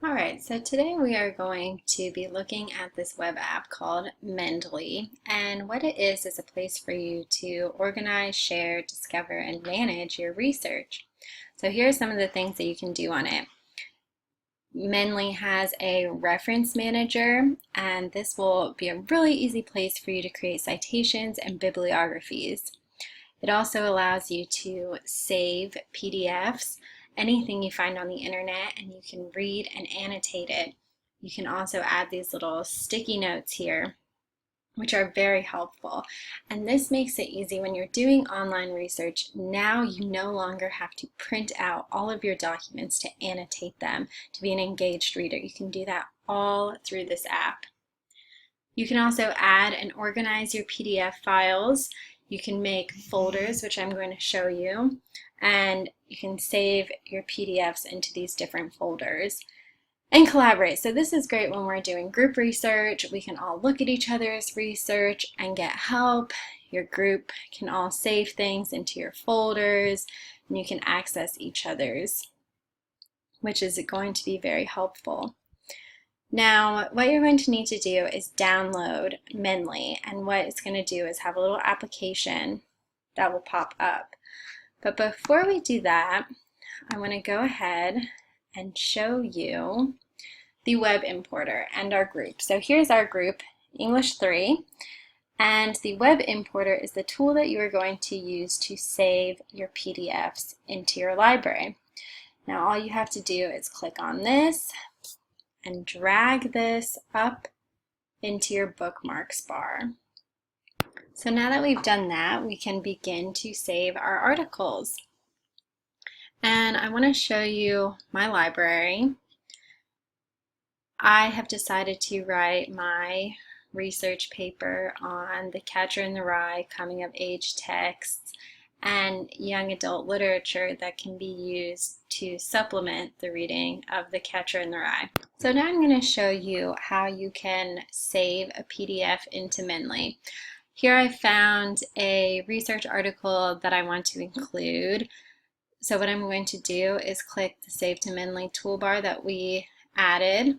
Alright, so today we are going to be looking at this web app called Mendeley, and what it is a place for you to organize, share, discover, and manage your research. So here are some of the things that you can do on it. Mendeley has a reference manager, and this will be a really easy place for you to create citations and bibliographies. It also allows you to save PDFs, anything you find on the internet, and you can read and annotate it. You can also add these little sticky notes here, which are very helpful. And this makes it easy when you're doing online research. Now you no longer have to print out all of your documents to annotate them to be an engaged reader. You can do that all through this app. You can also add and organize your PDF files. You can make folders, which I'm going to show you, and you can save your PDFs into these different folders and collaborate. So this is great when we're doing group research. We can all look at each other's research and get help. Your group can all save things into your folders, and you can access each other's, which is going to be very helpful. Now, what you're going to need to do is download Mendeley, and what it's going to do is have a little application that will pop up. But before we do that, I want to go ahead and show you the web importer and our group. So here's our group, English 3, and the web importer is the tool that you are going to use to save your PDFs into your library. Now all you have to do is click on this and drag this up into your bookmarks bar. So now that we've done that, we can begin to save our articles. And I want to show you my library. I have decided to write my research paper on The Catcher in the Rye, coming of age texts, and young adult literature that can be used to supplement the reading of The Catcher in the Rye. So now I'm going to show you how you can save a PDF into Mendeley. Here I found a research article that I want to include. So what I'm going to do is click the Save to Mendeley toolbar that we added.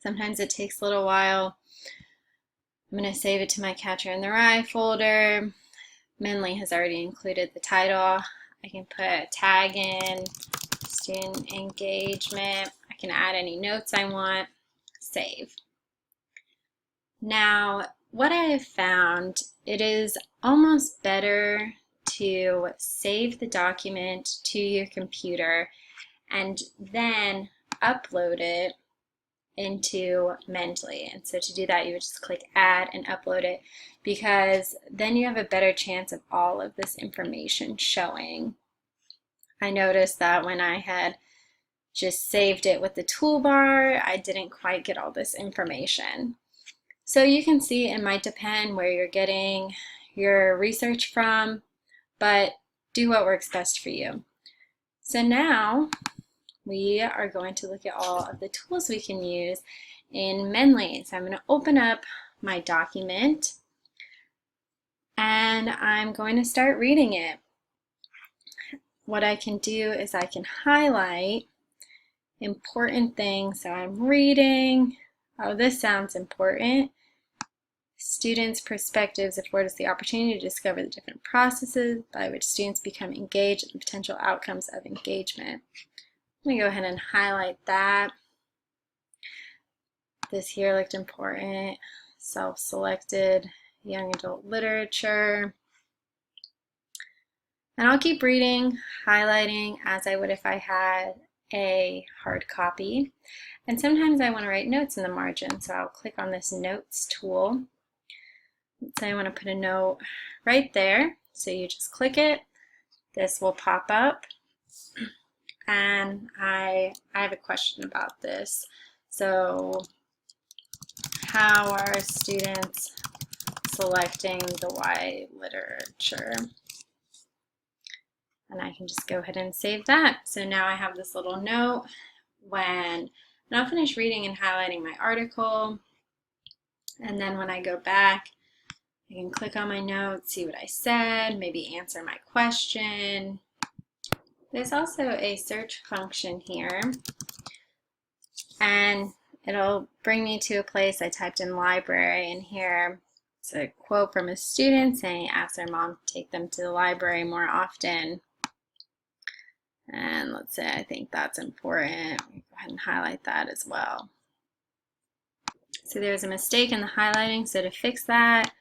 Sometimes it takes a little while. I'm going to save it to my Catcher in the Rye folder. Mendeley has already included the title. I can put a tag in, student engagement. I can add any notes I want, save. Now, what I have found, it is almost better to save the document to your computer and then upload it into Mendeley. And so to do that, you would just click add and upload it, because then you have a better chance of all of this information showing. I noticed that when I had just saved it with the toolbar, I didn't quite get all this information. So you can see it might depend where you're getting your research from, but do what works best for you. So now we are going to look at all of the tools we can use in Mendeley. So I'm going to open up my document and I'm going to start reading it. What I can do is I can highlight important things. So I'm reading, oh, this sounds important. Students' perspectives afford us the opportunity to discover the different processes by which students become engaged and the potential outcomes of engagement. I'm going to go ahead and highlight that. This here looked important. Self-selected young adult literature. And I'll keep reading, highlighting as I would if I had a hard copy. And sometimes I want to write notes in the margin, so I'll click on this notes tool. Let's say I want to put a note right there. So you just click it. This will pop up. And I have a question about this. So how are students selecting the Y literature? And I can just go ahead and save that. So now I have this little note when I'll finish reading and highlighting my article. And then when I go back, I can click on my notes, see what I said, maybe answer my question. There's also a search function here. and it'll bring me to a place. I typed in library, and here it's a quote from a student saying ask their mom to take them to the library more often. And let's say I think that's important. Go ahead and highlight that as well. So there's a mistake in the highlighting, so to fix that,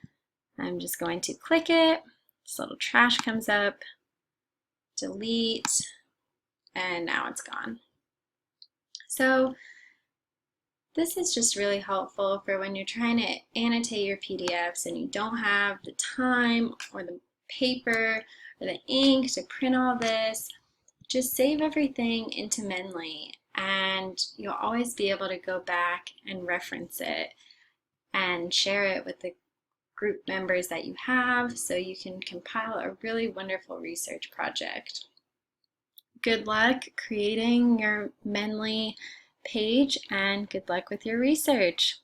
I'm just going to click it. This little trash comes up, delete, and now it's gone. So this is just really helpful for when you're trying to annotate your PDFs and you don't have the time or the paper or the ink to print all this. Just save everything into Mendeley, and you'll always be able to go back and reference it and share it with the group members that you have, so you can compile a really wonderful research project. Good luck creating your Mendeley page, and good luck with your research.